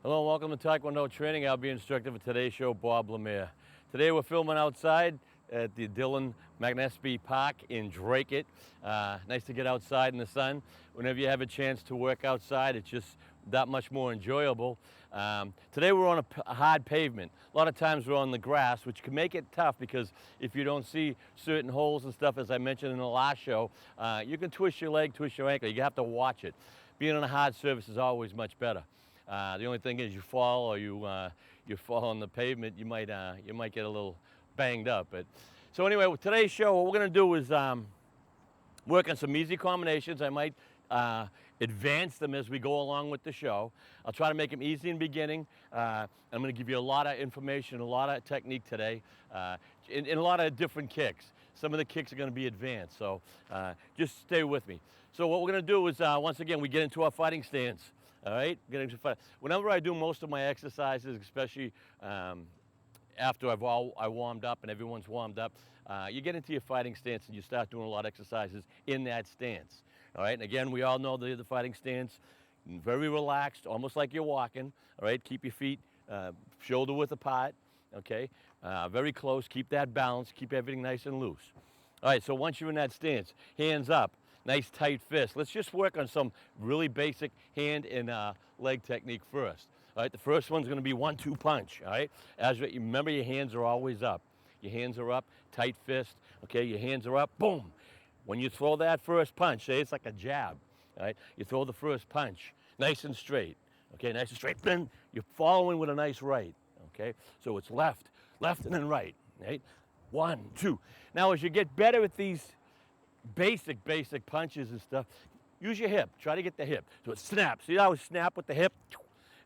Hello, welcome to Tae Kwon Do Training. I'll be instructor for today's show, Bob Lemire. Today we're filming outside at the Dylan McNesby Park in Drake. Nice to get outside in the sun. Whenever you have a chance to work outside, it's just that much more enjoyable. Today we're on a hard pavement. A lot of times we're on the grass, which can make it tough because if you don't see certain holes and stuff, as I mentioned in the last show, you can twist your leg, twist your ankle. You have to watch it. Being on a hard surface is always much better. The only thing is you fall or you fall on the pavement, you might get a little banged up. So anyway, with today's show, what we're going to do is work on some easy combinations. I might advance them as we go along with the show. I'll try to make them easy in the beginning. I'm going to give you a lot of information, a lot of technique today, in a lot of different kicks. Some of the kicks are going to be advanced, so just stay with me. So what we're going to do is, once again, we get into our fighting stance. All right, whenever I do most of my exercises, especially after I warmed up and everyone's warmed up, you get into your fighting stance and you start doing a lot of exercises in that stance. All right, and again, we all know the fighting stance, very relaxed, almost like you're walking. All right, keep your feet shoulder width apart. Okay, very close. Keep that balance. Keep everything nice and loose. All right, so once you're in that stance, hands up. Nice tight fist. Let's just work on some really basic hand and leg technique first. All right, the first one's going to be 1-2 punch. All right, remember your hands are always up. Your hands are up, tight fist. Okay, your hands are up. Boom. When you throw that first punch, say it's like a jab. All right, you throw the first punch, nice and straight. Okay, nice and straight. Then you're following with a nice right. Okay, so it's left, and then right. Right, 1, 2. Now as you get better at these basic punches and stuff, use your hip. Try to get the hip. So it snaps. See how I snap with the hip?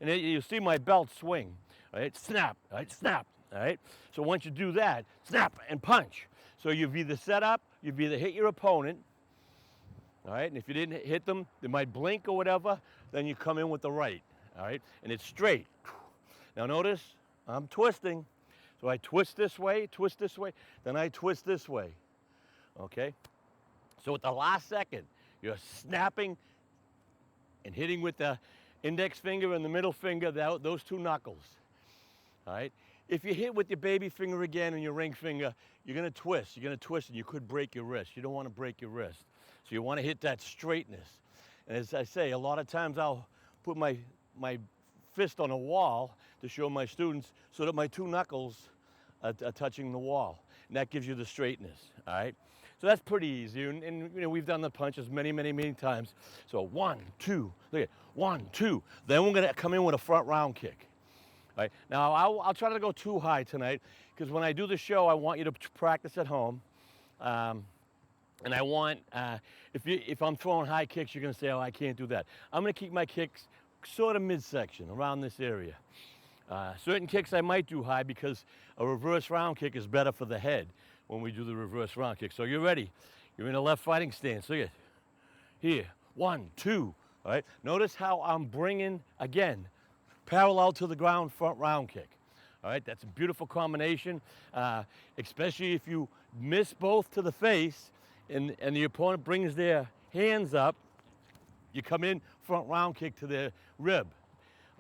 And then you see my belt swing. All right, snap. All right, snap. All right. So once you do that, snap and punch. So you've either set up, you've either hit your opponent. All right, and if you didn't hit them, they might blink or whatever, then you come in with the right. All right, and it's straight. Now notice, I'm twisting. So I twist this way, then I twist this way. Okay? So at the last second, you're snapping and hitting with the index finger and the middle finger, those two knuckles. All right? If you hit with your baby finger again and your ring finger, you're going to twist. You're going to twist and you could break your wrist. You don't want to break your wrist. So you want to hit that straightness. And as I say, a lot of times I'll put my fist on a wall to show my students so that my two knuckles are touching the wall. And that gives you the straightness. All right? So that's pretty easy, and you know, we've done the punches many times. So 1, 2, look at 1, 2. Then we're gonna come in with a front round kick. All right. Now I'll try to go too high tonight because when I do the show, I want you to practice at home, and I want if I'm throwing high kicks, you're gonna say, oh, I can't do that. I'm gonna keep my kicks sort of midsection around this area. Certain kicks I might do high because a reverse round kick is better for the head when we do the reverse round kick. So you're ready. You're in a left fighting stance. Look at here. 1, 2. All right. Notice how I'm bringing, again, parallel to the ground front round kick. All right. That's a beautiful combination, especially if you miss both to the face and the opponent brings their hands up. You come in front round kick to their rib.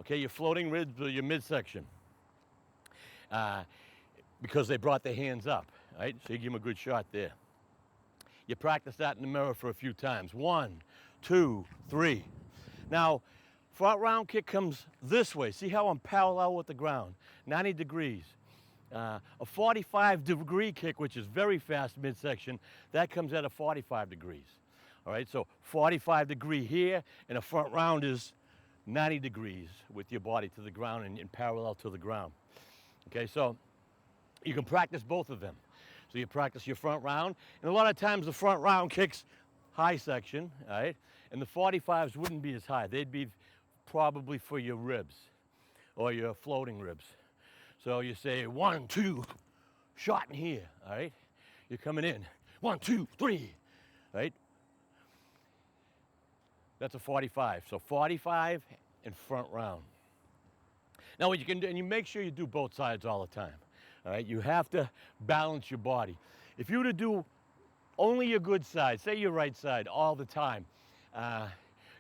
Okay, your floating ribs or your midsection. Because they brought their hands up. All right, so you give them a good shot there. You practice that in the mirror for a few times. 1, 2, 3. Now, front round kick comes this way. See how I'm parallel with the ground, 90 degrees. A 45-degree kick, which is very fast midsection, that comes at a 45 degrees. All right, so 45 degree here, and a front round is 90 degrees with your body to the ground and parallel to the ground. Okay, so you can practice both of them. So you practice your front round, and a lot of times the front round kicks high section, all right? And the 45s wouldn't be as high. They'd be probably for your ribs or your floating ribs. So you say 1, 2, shot in here, all right? You're coming in. 1, 2, 3, right? That's a 45. So 45 and front round. Now what you can do, and you make sure you do both sides all the time. All right, you have to balance your body. If you were to do only your good side, say your right side all the time,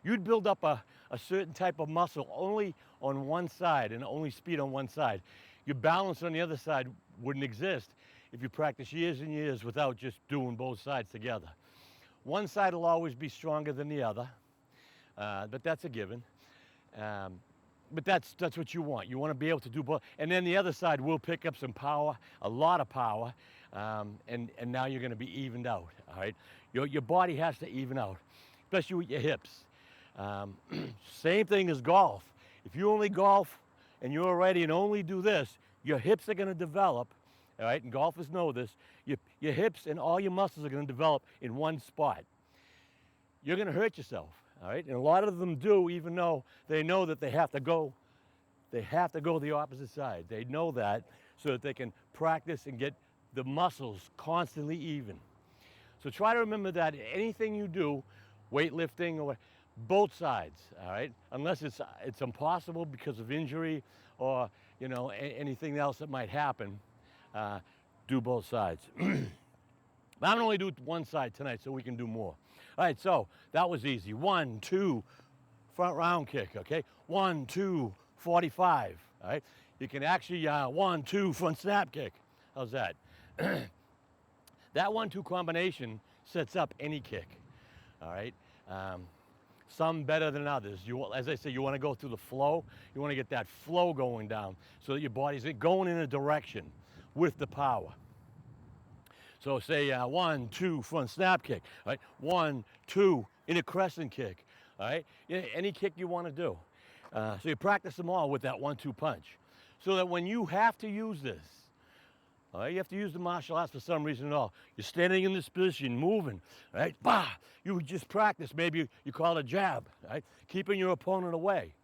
you'd build up a certain type of muscle only on one side and only speed on one side. Your balance on the other side wouldn't exist if you practice years and years without just doing both sides together. One side will always be stronger than the other, but that's a given. But that's what you want. You want to be able to do both. And then the other side will pick up some power, a lot of power, and now you're going to be evened out, all right? Your body has to even out, especially with your hips. Same thing as golf. If you only golf and you're ready and only do this, your hips are going to develop, all right? And golfers know this. Your hips and all your muscles are going to develop in one spot. You're going to hurt yourself. All right, and a lot of them do, even though they know that they have to go the opposite side. They know that so that they can practice and get the muscles constantly even. So try to remember that anything you do, weightlifting or both sides, all right? Unless it's impossible because of injury or, you know, anything else that might happen, do both sides. I'm gonna only do one side tonight so we can do more. All right, so that was easy. 1, 2, front round kick, okay? 1, 2, 45, all right? You can actually, 1, 2, front snap kick. How's that? That 1-2 combination sets up any kick, all right? Some better than others. As I said, you want to go through the flow. You want to get that flow going down so that your body's going in a direction with the power. So say 1, 2, front snap kick, all right? 1, 2, in a crescent kick, all right? Any kick you want to do. So you practice them all with that 1-2 punch. So that when you have to use this, all right, you have to use the martial arts for some reason at all. You're standing in this position, moving, all right? Bah! You just practice, maybe you call it a jab, all right? Keeping your opponent away,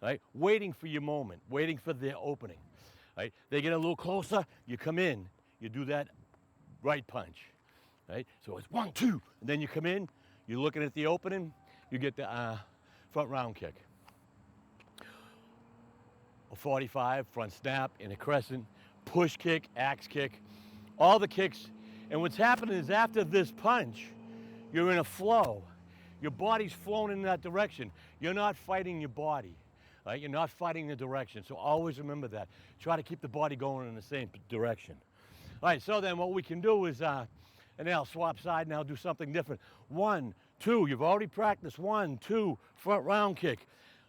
all right? Waiting for your moment, waiting for their opening, all right? They get a little closer, you come in, you do that right punch, right? So it's 1, 2, and then you come in, you're looking at the opening, you get the front round kick. A 45, front snap, in a crescent, push kick, axe kick, all the kicks. And what's happening is after this punch, you're in a flow. Your body's flowing in that direction. You're not fighting your body, right? You're not fighting the direction. So always remember that. Try to keep the body going in the same direction. All right, so then what we can do is, and then I'll swap side and I'll do something different. 1, 2, you've already practiced 1, 2, front round kick.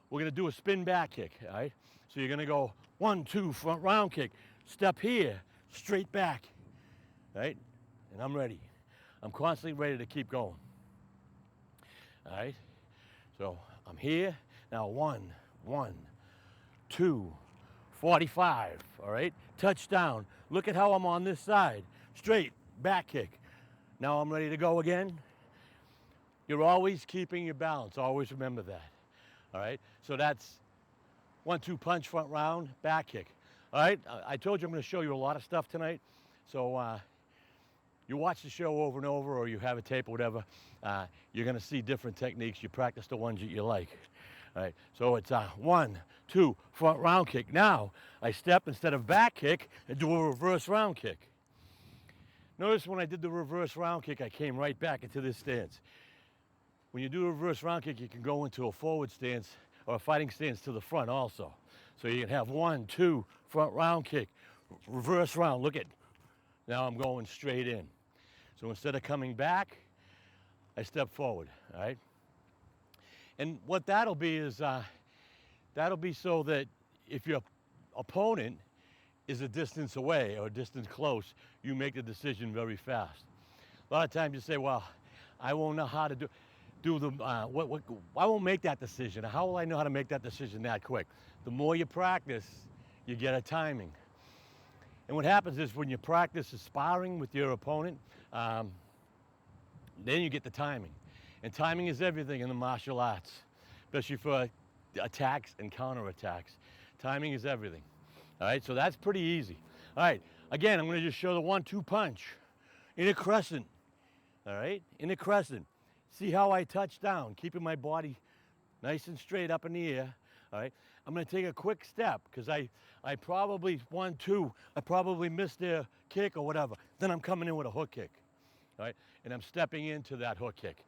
We're gonna do a spin back kick, all right? So you're gonna go 1, 2, front round kick. Step here, straight back, right? And I'm ready. I'm constantly ready to keep going, all right? So I'm here, now 1, 2, 45, all right? Touchdown. Look at how I'm on this side. Straight, back kick. Now I'm ready to go again. You're always keeping your balance. Always remember that, all right? So that's 1-2 punch, front round, back kick. All right, I told you I'm going to show you a lot of stuff tonight. So you watch the show over and over, or you have a tape or whatever, you're going to see different techniques. You practice the ones that you like. All right, so it's 1, 2, front round kick. Now I step, instead of back kick, and do a reverse round kick. Notice when I did the reverse round kick, I came right back into this stance. When you do a reverse round kick, you can go into a forward stance or a fighting stance to the front also. So you can have 1, 2, front round kick, reverse round. Look at, now I'm going straight in. So instead of coming back, I step forward, all right? And what that'll be is, that'll be so that if your opponent is a distance away or a distance close, you make the decision very fast. A lot of times you say, well, I won't know how to do the, I won't make that decision. How will I know how to make that decision that quick? The more you practice, you get a timing. And what happens is when you practice sparring with your opponent, then you get the timing. And timing is everything in the martial arts, especially for attacks and counterattacks. Timing is everything. All right, so that's pretty easy. All right, again, I'm going to just show the 1-2 punch in a crescent. All right, in a crescent. See how I touch down, keeping my body nice and straight up in the air. All right, I'm going to take a quick step because I probably 1, 2, I probably missed their kick or whatever. Then I'm coming in with a hook kick. All right, and I'm stepping into that hook kick.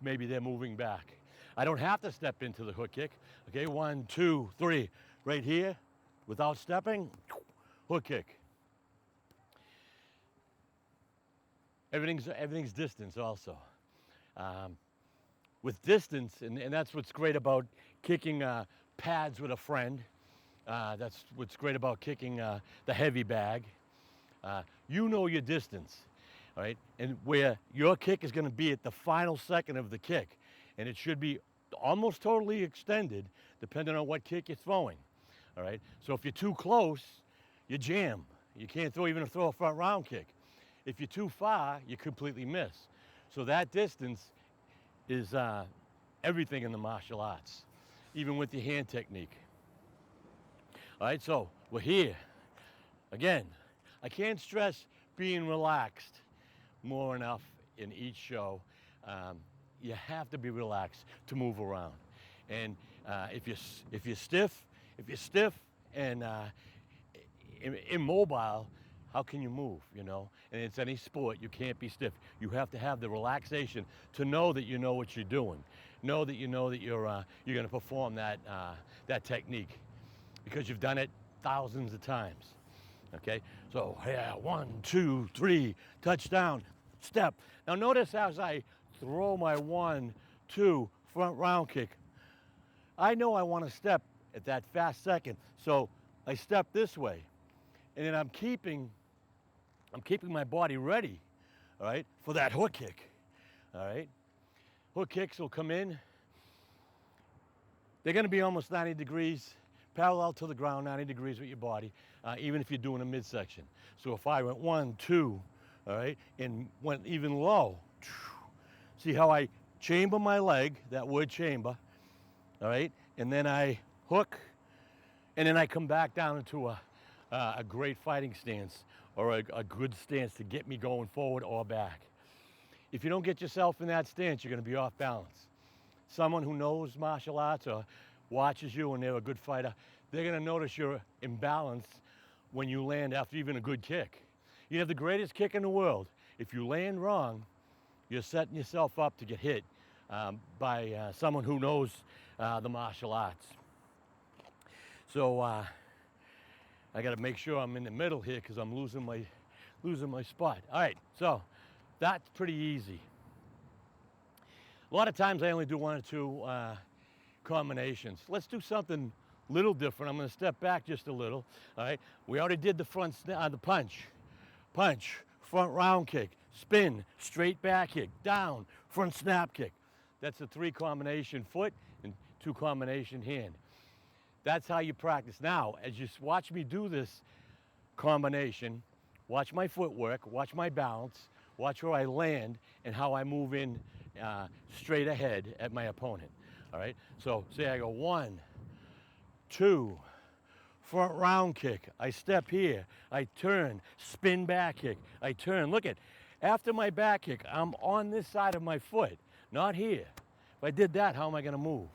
Maybe they're moving back. I don't have to step into the hook kick. Okay, 1, 2, 3, right here, without stepping, hook kick. Everything's distance also. With distance, and that's what's great about kicking pads with a friend. That's what's great about kicking the heavy bag. You know your distance, all right? And where your kick is going to be at the final second of the kick. And it should be almost totally extended, depending on what kick you're throwing, all right? So if you're too close, you jam. You can't even throw a front round kick. If you're too far, you completely miss. So that distance is everything in the martial arts, even with your hand technique. All right, so we're here. Again, I can't stress being relaxed more enough in each show. You have to be relaxed to move around. And if you're stiff and immobile, how can you move, you know? And it's any sport, you can't be stiff. You have to have the relaxation to know that you know what you're doing. Know that you're going to perform that technique because you've done it thousands of times. Okay, so yeah, 1, 2, 3, touchdown, step. Now notice as I throw my 1, 2 front round kick, I know I want to step at that fast second, so I step this way, and then I'm keeping my body ready, all right, for that hook kick, all right. Hook kicks will come in. They're going to be almost 90 degrees, parallel to the ground, 90 degrees with your body, even if you're doing a midsection. So if I went 1, 2, all right, and went even low, see how I chamber my leg, that word chamber, all right, and then I hook, and then I come back down into a great fighting stance or a good stance to get me going forward or back. If you don't get yourself in that stance, you're going to be off balance. Someone who knows martial arts or watches you and they're a good fighter, they're going to notice you're imbalanced when you land after even a good kick. You have the greatest kick in the world. If you land wrong, you're setting yourself up to get hit by someone who knows the martial arts. So I got to make sure I'm in the middle here because I'm losing my spot. All right, so that's pretty easy. A lot of times I only do 1 or 2 combinations. Let's do something a little different. I'm going to step back just a little. All right, we already did the the punch, front round kick, spin, straight back kick, down, front snap kick. That's a 3 combination foot and 2 combination hand. That's how you practice. Now, as you watch me do this combination, watch my footwork, watch my balance, watch where I land and how I move in straight ahead at my opponent. All right, so say I go 1, 2, front round kick, I step here, I turn, spin back kick, I turn. Look at, after my back kick, I'm on this side of my foot, not here. If I did that, how am I going to move?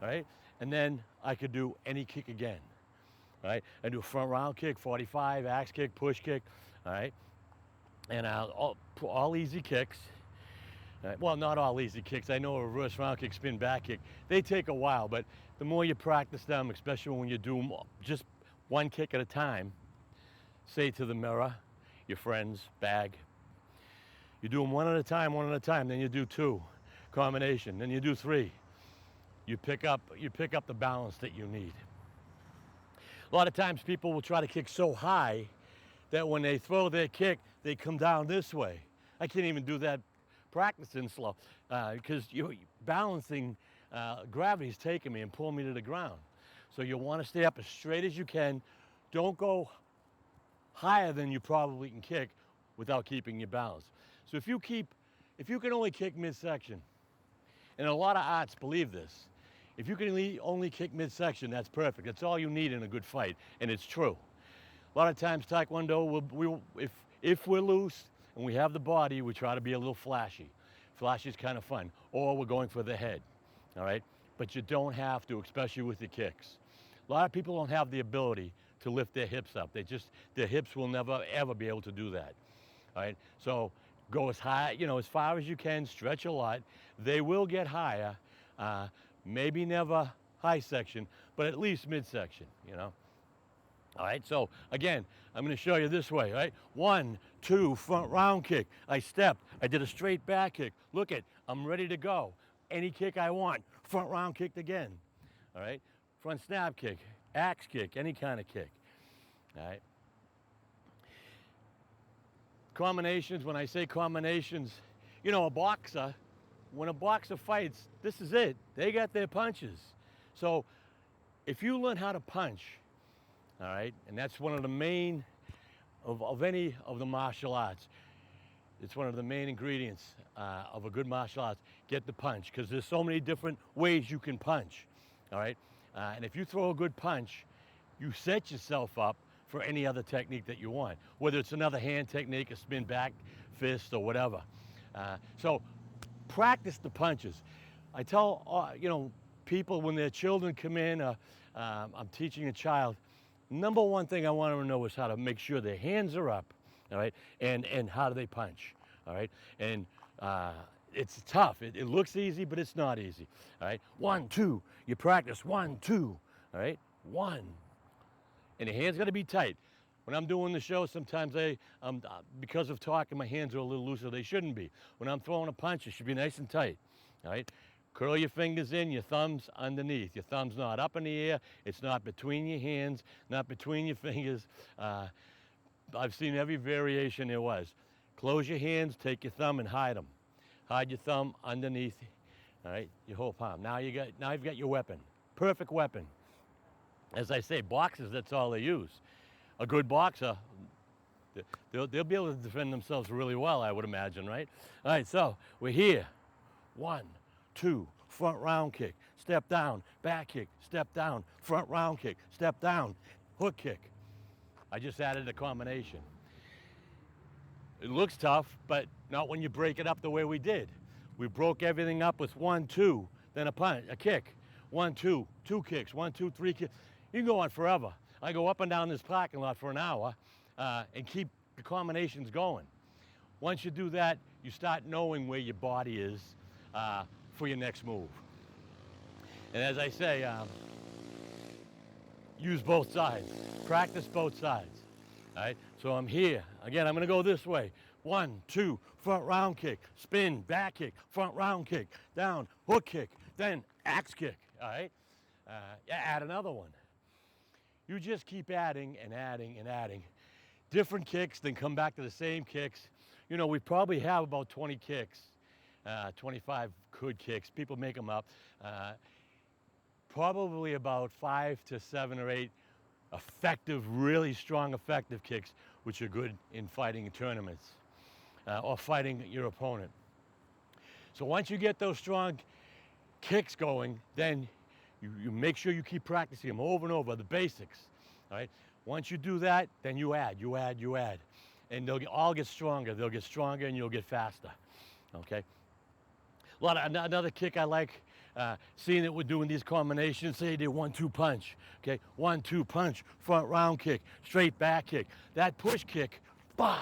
All right, and then I could do any kick again. All right, I do a front round kick, 45, axe kick, push kick. All right, and all easy kicks. Well, not all easy kicks. I know a reverse round kick, spin back kick. They take a while, but the more you practice them, especially when you do them just 1 kick at a time, say to the mirror, your friends, bag. You do them 1 at a time, then you do 2, combination, then you do 3. You pick up the balance that you need. A lot of times people will try to kick so high that when they throw their kick, they come down this way. I can't even do that practicing slow because balancing, gravity's taking me and pulling me to the ground. So you want to stay up as straight as you can. Don't go higher than you probably can kick without keeping your balance. So if you can only kick midsection, and a lot of arts believe this, if you can only kick midsection, that's perfect. That's all you need in a good fight, and it's true. A lot of times Tae Kwon Do, if we're loose and we have the body, we try to be a little flashy. Flashy is kind of fun, or we're going for the head, all right? But you don't have to, especially with your kicks. A lot of people don't have the ability to lift their hips up. Their hips will never, ever be able to do that, all right? So go as high, as far as you can, stretch a lot. They will get higher, Maybe never high section, but at least midsection, you know. All right, so again, I'm going to show you this way, right? 1, 2, front round kick. I stepped, I did a straight back kick. Look it, I'm ready to go. Any kick I want, front round kicked again. All right, front snap kick, axe kick, any kind of kick. All right. Combinations, when I say combinations, you know, a boxer, when a boxer fights, this is it. They got their punches. So if you learn how to punch, all right, and that's one of the main of any of the martial arts. It's one of the main ingredients of a good martial arts. Get the punch, because there's so many different ways you can punch, all right? And if you throw a good punch, you set yourself up for any other technique that you want, whether it's another hand technique, a spin back fist, or whatever. So practice the punches. I tell, you know, people when their children come in, I'm teaching a child, number one thing I want them to know is how to make sure their hands are up, all right, and how do they punch, all right? And it's tough. It looks easy, but it's not easy, all right? 1, 2, you practice 1, 2, all right? 1, and the hands got to be tight. When I'm doing the show, sometimes because of talking, my hands are a little looser. They shouldn't be. When I'm throwing a punch, it should be nice and tight, all right? Curl your fingers in, your thumbs underneath. Your thumb's not up in the air. It's not between your hands, not between your fingers. I've seen every variation there was. Close your hands, take your thumb and hide them. Hide your thumb underneath, all right, your whole palm. Now you've got your weapon. Perfect weapon. As I say, boxers, that's all they use. A good boxer, they'll be able to defend themselves really well, I would imagine, right? All right, so we're here. 1, 2, front round kick, step down, back kick, step down, front round kick, step down, hook kick. I just added a combination. It looks tough, but not when you break it up the way we did. We broke everything up with 1, 2, then a punch, a kick. 1, 2, 2 kicks, 1, 2, 3 kicks. You can go on forever. I go up and down this parking lot for an hour and keep the combinations going. Once you do that, you start knowing where your body is for your next move. And as I say, use both sides. Practice both sides. All right, so I'm here. Again, I'm gonna go this way. 1, 2, front round kick, spin, back kick, front round kick, down, hook kick, then axe kick, all right? Add another one. You just keep adding and adding and adding. Different kicks, then come back to the same kicks. You know, we probably have about 20 kicks, 25 good kicks. People make them up. Probably about 5 to 7 or 8 effective, really strong effective kicks, which are good in fighting in tournaments or fighting your opponent. So once you get those strong kicks going, then you make sure you keep practicing them over and over, the basics, all right? Once you do that, then you add. And they'll all get stronger. They'll get stronger and you'll get faster, okay? Another kick I like, seeing that we're doing these combinations, say they 1, 2 punch, okay? 1, 2 punch, front round kick, straight back kick. That push kick, bah,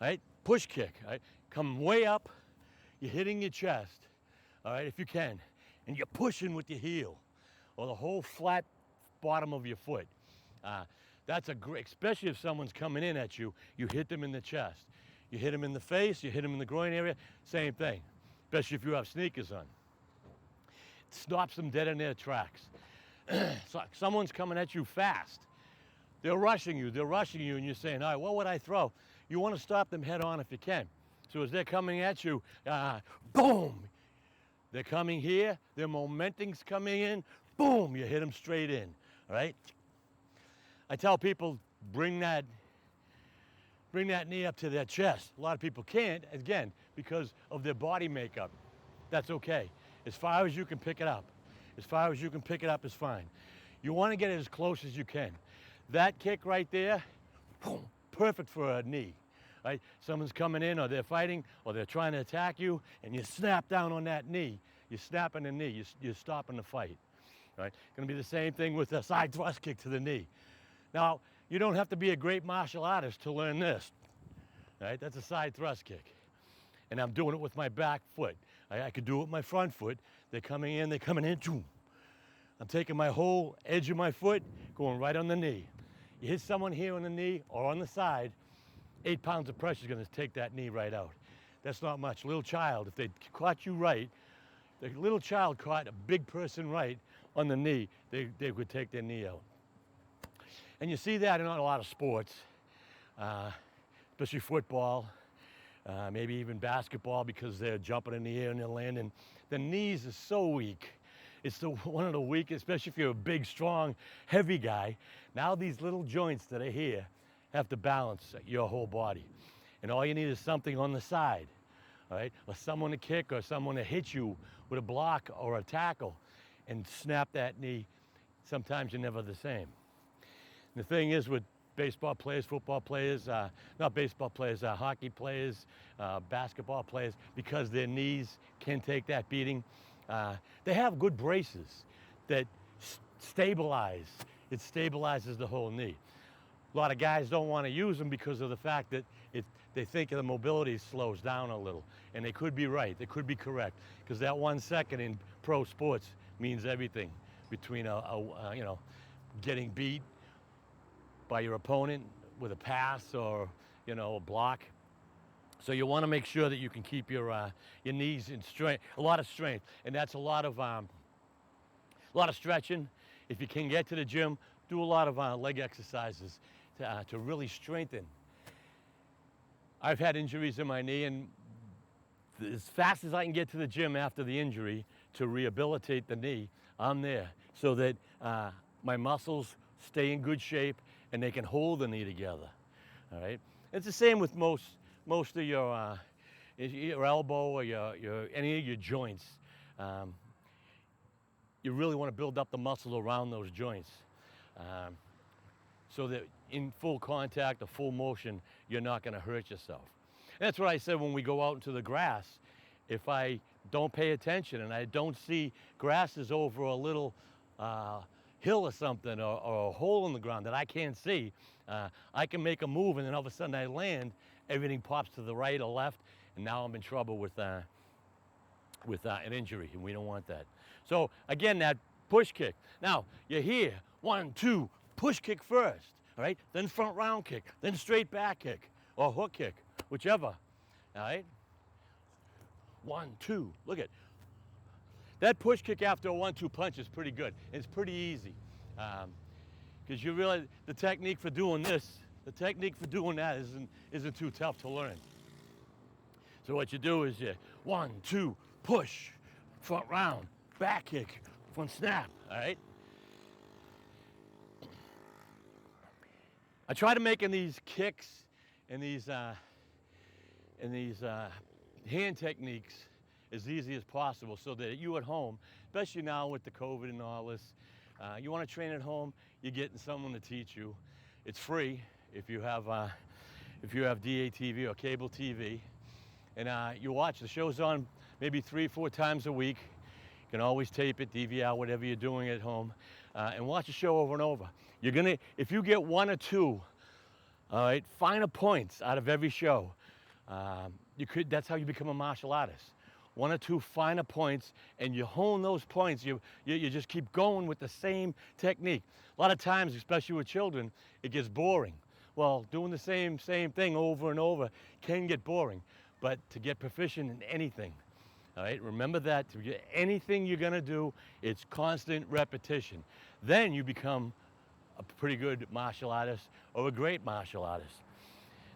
right? Push kick, right? Come way up, you're hitting your chest, all right, if you can, and you're pushing with your heel or the whole flat bottom of your foot. That's a great, especially if someone's coming in at you, you hit them in the chest. You hit them in the face, you hit them in the groin area, same thing, especially if you have sneakers on. It stops them dead in their tracks. So someone's coming at you fast. They're rushing you, and you're saying, all right, what would I throw? You want to stop them head on if you can. So as they're coming at you, boom, they're coming here, their momentum's coming in, boom, you hit them straight in, all right? I tell people, bring that knee up to their chest. A lot of people can't, again, because of their body makeup. That's okay. As far as you can pick it up. As far as you can pick it up is fine. You want to get it as close as you can. That kick right there, boom, perfect for a knee. Right? Someone's coming in or they're fighting or they're trying to attack you and you snap down on that knee. You're snapping the knee. You're stopping the fight. Right? Going to be the same thing with a side thrust kick to the knee. Now, you don't have to be a great martial artist to learn this. Right? That's a side thrust kick. And I'm doing it with my back foot. I could do it with my front foot. They're coming in, boom. I'm taking my whole edge of my foot, going right on the knee. You hit someone here on the knee or on the side, 8 pounds of pressure is going to take that knee right out. That's not much. Little child, if they caught you right, the little child caught a big person right on the knee, they would take their knee out. And you see that in a lot of sports, especially football, maybe even basketball, because they're jumping in the air and they're landing. The knees are so weak. It's one of the weakest, especially if you're a big, strong, heavy guy. Now these little joints that are here have to balance your whole body. And all you need is something on the side, all right? Or someone to kick or someone to hit you with a block or a tackle and snap that knee. Sometimes you're never the same. And the thing is with baseball players, football players, not baseball players, hockey players, basketball players, because their knees can take that beating, they have good braces that stabilize. It stabilizes the whole knee. A lot of guys don't want to use them because of the fact that they think the mobility slows down a little. And they could be right, they could be correct, because that 1 second in pro sports means everything between getting beat by your opponent with a pass or a block. So you want to make sure that you can keep your knees in strength, a lot of strength, and that's a lot of stretching. If you can get to the gym, do a lot of leg exercises to really strengthen. I've had injuries in my knee, and as fast as I can get to the gym after the injury to rehabilitate the knee, I'm there so that my muscles stay in good shape and they can hold the knee together. All right. It's the same with most of your elbow or any of your joints. You really want to build up the muscle around those joints so that in full contact or full motion, you're not going to hurt yourself. And that's what I said when we go out into the grass. If I don't pay attention and I don't see grasses over a little hill or something, or a hole in the ground that I can't see, I can make a move and then all of a sudden I land, everything pops to the right or left, and now I'm in trouble with an injury, and we don't want that. So again, that push kick. Now, you're here, 1, 2, push kick first, all right? Then front round kick, then straight back kick, or hook kick, whichever, all right? 1, 2, look at that push kick after a 1-2 punch is pretty good. It's pretty easy, because you realize the technique for doing this, the technique for doing that isn't too tough to learn. So what you do is 1, 2, push, front round, back kick, front snap, all right? I try to make in these kicks and these hand techniques as easy as possible so that you at home, especially now with the COVID and all this, you want to train at home, you're getting someone to teach you. It's free if you have DATV or cable TV. And you watch, the show's on maybe 3-4 times a week. You can always tape it, DVR, whatever you're doing at home, and watch the show over and over. If you get 1 or 2, all right, finer points out of every show, that's how you become a martial artist. 1 or 2 finer points, and you hone those points. You just keep going with the same technique. A lot of times, especially with children, it gets boring. Well, doing the same thing over and over can get boring. But to get proficient in anything, all right, remember that anything you're gonna do, it's constant repetition. Then you become a pretty good martial artist or a great martial artist.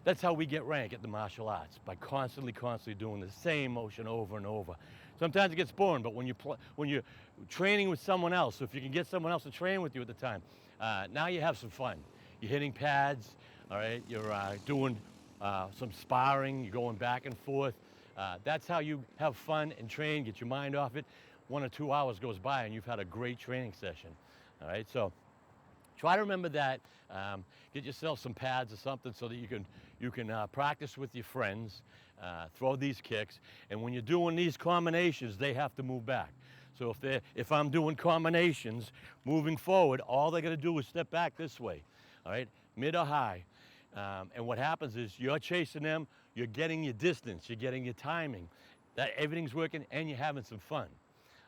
That's how we get rank at the martial arts, by constantly doing the same motion over and over. Sometimes it gets boring, but when you're training with someone else, so if you can get someone else to train with you at the time, now you have some fun. You're hitting pads, all right, you're doing some sparring, you're going back and forth. That's how you have fun and train, get your mind off it. 1 or 2 hours goes by and you've had a great training session, all right? So try to remember that. Get yourself some pads or something so that you can practice with your friends, throw these kicks, and when you're doing these combinations, they have to move back. So if I'm doing combinations moving forward, all they're gonna do is step back this way, all right, mid or high. And what happens is you're chasing them, you're getting your distance, you're getting your timing, that everything's working, and you're having some fun.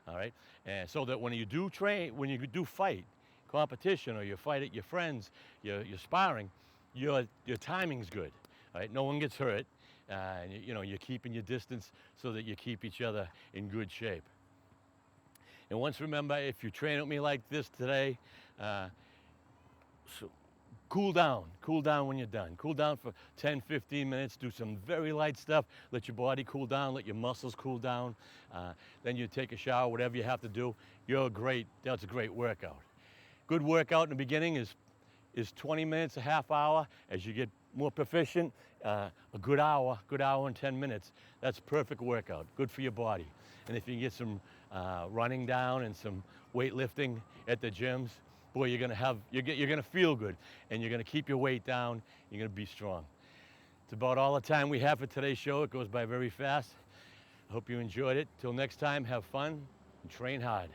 all right? And so that when you do train, when you do fight, competition, or you fight at your friends, you're sparring, your timing's good, all right? No one gets hurt, and you know, you're keeping your distance so that you keep each other in good shape. And once remember, if you train with me like this today, so cool down when you're done. Cool down for 10, 15 minutes, do some very light stuff, let your body cool down, let your muscles cool down. Then you take a shower, whatever you have to do. That's a great workout. Good workout in the beginning is 20 minutes, a half hour. As you get more proficient, a good hour and 10 minutes. That's perfect workout, good for your body. And if you can get some running down and some weightlifting at the gyms, boy, you're gonna feel good, and you're gonna keep your weight down. You're gonna be strong. It's about all the time we have for today's show. It goes by very fast. I hope you enjoyed it. Till next time, have fun and train hard.